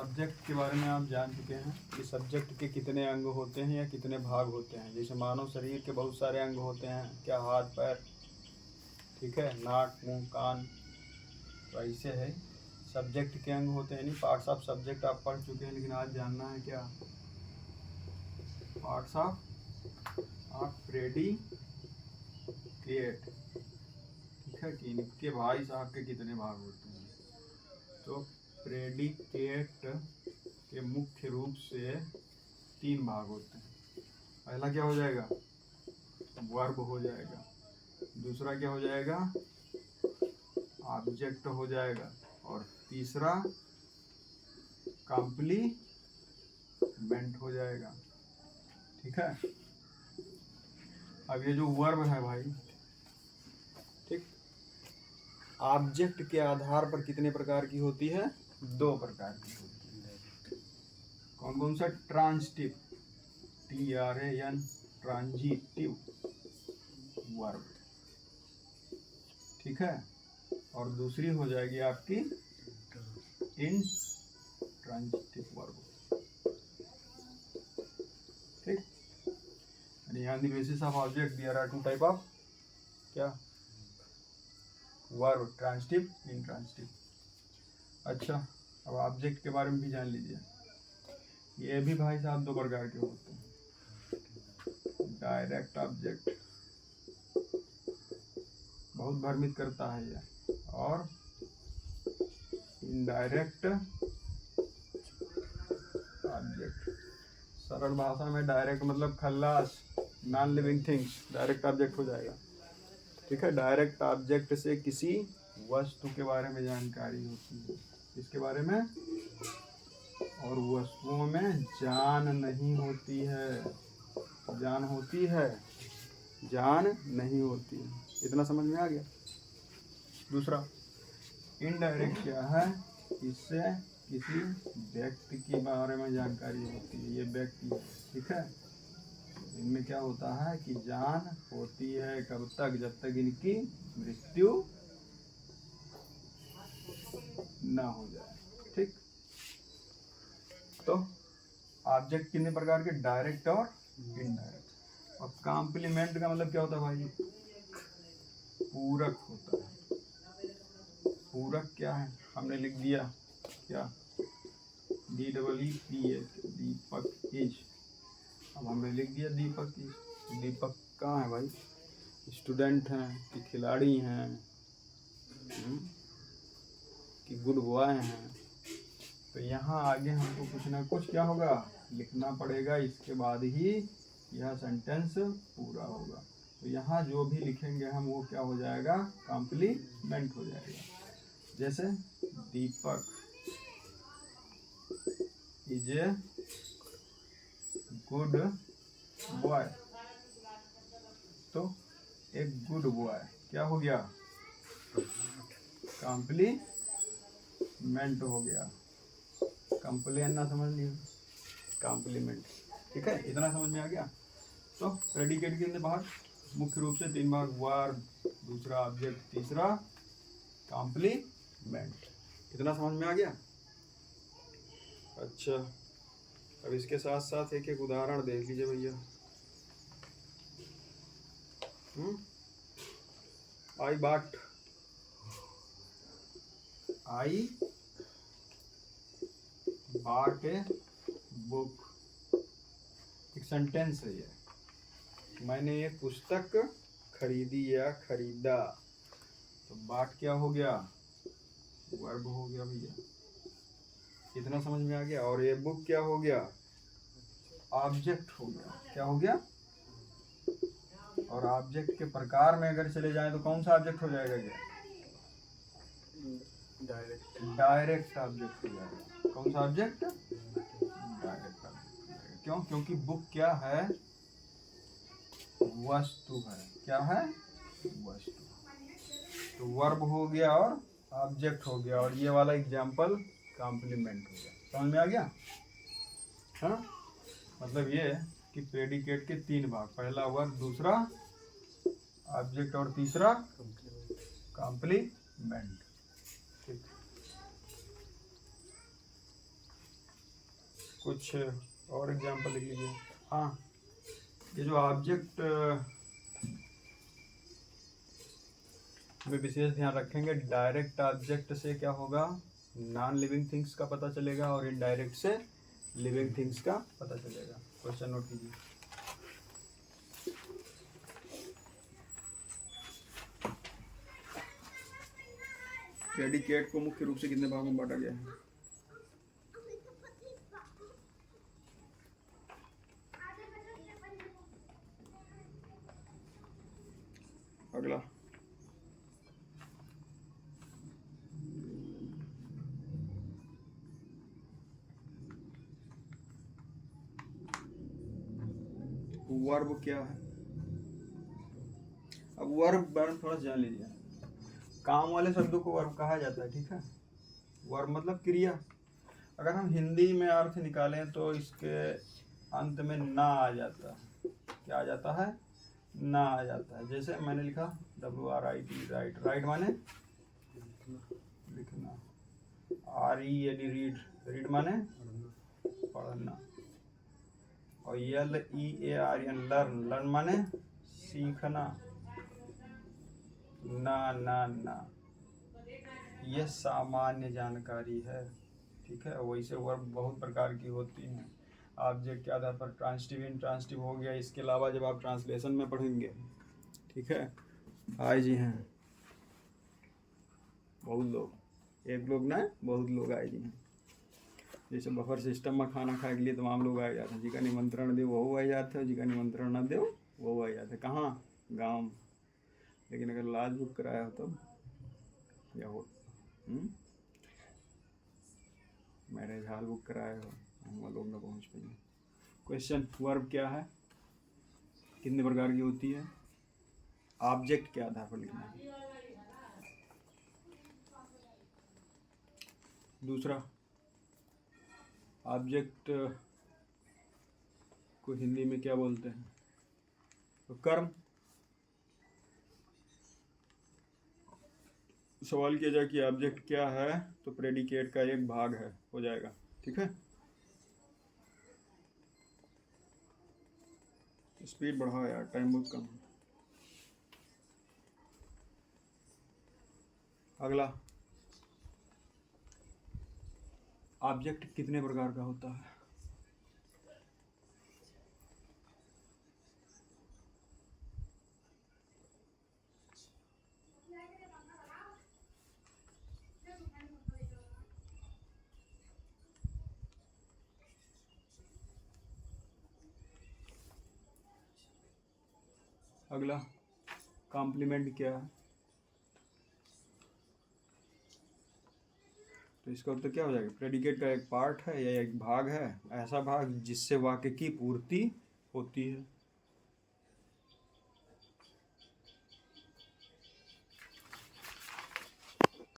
Subject के बारे में आप जान चुके हैं कि सब्जेक्ट के कितने अंग होते हैं या कितने भाग होते हैं। जैसे मानव शरीर के बहुत सारे अंग होते हैं, क्या हाथ पैर, ठीक है, नाक मुंह कान, तो ऐसे है सब्जेक्ट के अंग होते हैं। नहीं, पार्ट्स ऑफ सब्जेक्ट आप पढ़ चुके हैं, लेकिन आज जानना है क्या पार्ट्स ऑफ प्रेडिकेट, ठीक है, कि इनके भाई साहब के कितने भाग होते हैं। तो प्रेडिकेट के मुख्य रूप से 3 भाग होते हैं। पहला क्या हो जाएगा, वर्ब हो जाएगा। दूसरा क्या हो जाएगा, ऑब्जेक्ट हो जाएगा। और तीसरा कॉम्प्लीमेंट हो जाएगा, ठीक है। अब ये जो वर्ब है भाई, ठीक, ऑब्जेक्ट के आधार पर कितने प्रकार की होती है, 2 प्रकार की होती है। कौन कौन सा, ट्रांजिटिव, TRAN, ट्रांजिटिव वर्ब, ठीक है। और दूसरी हो जाएगी आपकी इंट्रांजिटिव वर्ब, ठीक। यहाँ the basis of object there are 2 type of क्या वर्ब, ट्रांजिटिव इंट्रांजिटिव। अच्छा, अब ऑब्जेक्ट के बारे में भी जान लीजिए। ये भी भाई साहब 2 प्रकार के होते हैं। डायरेक्ट ऑब्जेक्ट बहुत भ्रमित करता है ये, और इनडायरेक्ट ऑब्जेक्ट। सरल भाषा में डायरेक्ट मतलब खल्लास, non living things, direct object हो जाएगा, ठीक है। डायरेक्ट ऑब्जेक्ट से किसी वस्तु के बारे में जानकारी होती है, इसके बारे में, और वस्तुओं में जान नहीं होती है, जान होती है, जान नहीं होती है। इतना समझ में आ गया। दूसरा इनडायरेक्ट क्या है, इससे किसी व्यक्ति के बारे में जानकारी होती है, ये व्यक्ति है, ठीक है। इनमें क्या होता है कि जान होती है कब तक, जब तक इनकी मृत्यु ना हो जाए, ठीक। तो ऑब्जेक्ट कितने प्रकार के, डायरेक्ट और इनडायरेक्ट। और कॉम्प्लीमेंट का मतलब क्या होता है भाई, पूरक होता है। पूरक क्या है, हमने लिख दिया क्या, DEEPAK, दीपक इज। अब हमने लिख दिया दीपक इज। दीपक कहाँ है भाई, स्टूडेंट हैं कि खिलाड़ी हैं, कि गुड बॉय हैं। तो यहाँ आगे हमको कुछ ना कुछ क्या होगा, लिखना पड़ेगा, इसके बाद ही यह सेंटेंस पूरा होगा। तो यहाँ जो भी लिखेंगे हम वो क्या हो जाएगा, कॉम्प्लीमेंट हो जाएगा। जैसे दीपक इज ए गुड बॉय, तो एक गुड बॉय क्या हो गया, कॉम्प्लीमेंट हो गया। कंप्लेन ना समझ लियो, कॉम्प्लीमेंट, ठीक है। इतना समझ में आ गया। तो प्रेडिकेट के भाग मुख्य रूप से 3 भाग, वर्ब, दूसरा ऑब्जेक्ट, तीसरा कॉम्प्लीमेंट। इतना समझ में आ गया। अच्छा, अब इसके साथ साथ एक एक उदाहरण देख लीजिए भैया। आई बॉट ए बुक, एक सेंटेंस है ये, मैंने एक पुस्तक खरीदी या खरीदा। तो बाट क्या हो गया, वर्ब हो गया भैया। इतना समझ में आ गया। और ये बुक क्या हो गया, ऑब्जेक्ट हो गया। क्या हो गया, और ऑब्जेक्ट के प्रकार में अगर चले जाए तो कौन सा ऑब्जेक्ट हो जाएगा, ये डायरेक्ट ऑब्जेक्ट हो जाएगा। कौन सा ऑब्जेक्ट, डायरेक्ट ऑब्जेक्ट। क्यों, क्योंकि बुक क्या है, वस्तु है। क्या है, वस्तु। तो वर्ब हो गया और ऑब्जेक्ट हो गया, और ये वाला एग्जाम्पल कॉम्प्लीमेंट हो गया। समझ में आ गया। हाँ, मतलब ये कि प्रेडिकेट के 3 भाग, पहला वर्ब, दूसरा ऑब्जेक्ट, और तीसरा कॉम्प्लीमेंट, ठीक। कुछ और एग्जांपल लिख लीजिए। हाँ, ये जो ऑब्जेक्ट में विशेष ध्यान रखेंगे, डायरेक्ट ऑब्जेक्ट से क्या होगा, नॉन लिविंग थिंग्स का पता चलेगा, और इनडायरेक्ट से लिविंग थिंग्स का पता चलेगा। क्वेश्चन नोट कीजिए। प्रेडिकेट को मुख्य रूप से कितने भागों में बांटा गया है? अगला, वर्ब क्या है? अब वर्ब बारे में थोड़ा जान लीजिए। काम वाले शब्दों को वर्ब कहा जाता है, ठीक है। वर्ब मतलब क्रिया। अगर हम हिंदी में अर्थ निकालें तो इसके अंत में ना आ जाता है। क्या आ जाता है? ना आ जाता है। जैसे मैंने लिखा WRIT, राइट। राइट माने लिखना, READ, रीड। रीड माने पढ़ना, और LEARN, लर्न। लर्न माने सीखना। ना ना ना, यह सामान्य जानकारी है, ठीक है। वैसे वर्ब बहुत प्रकार की होती हैं। ऑब्जेक्ट के आधार पर ट्रांसटिव, इंट्रांसटिव हो गया। इसके अलावा जब आप ट्रांसलेशन में पढ़ेंगे, ठीक है। आए जी हैं बहुत लोग, एक लोग ना, बहुत लोग आए जी हैं। जैसे बफर सिस्टम में खाना खाए के लिए तमाम लोग आए जाते हैं। जिका निमंत्रण दे वो आ जाते हैं, जिका निमंत्रण ना दे वो आ जाते हैं। कहाँ? गाँव। लेकिन अगर लॉज बुक कराया हो तब, या हो मैरिज हॉल बुक कराया हो, हम लोग ना पहुँच पाएंगे। क्वेश्चन, वर्ब क्या है, कितने प्रकार की होती है, ऑब्जेक्ट के आधार पर लिखना है। दूसरा, ऑब्जेक्ट को हिंदी में क्या बोलते हैं? तो कर्म। सवाल किया जाए कि ऑब्जेक्ट क्या है, तो प्रेडिकेट का एक भाग है, हो जाएगा, ठीक है। स्पीड बढ़ाओ यार, टाइम बहुत कम है। अगला, ऑब्जेक्ट कितने प्रकार का होता है? अगला, कॉम्प्लीमेंट क्या है? तो इसका उत्तर क्या हो जाएगा? प्रेडिकेट का एक पार्ट है या एक भाग है, ऐसा भाग जिससे वाक्य की पूर्ति होती है।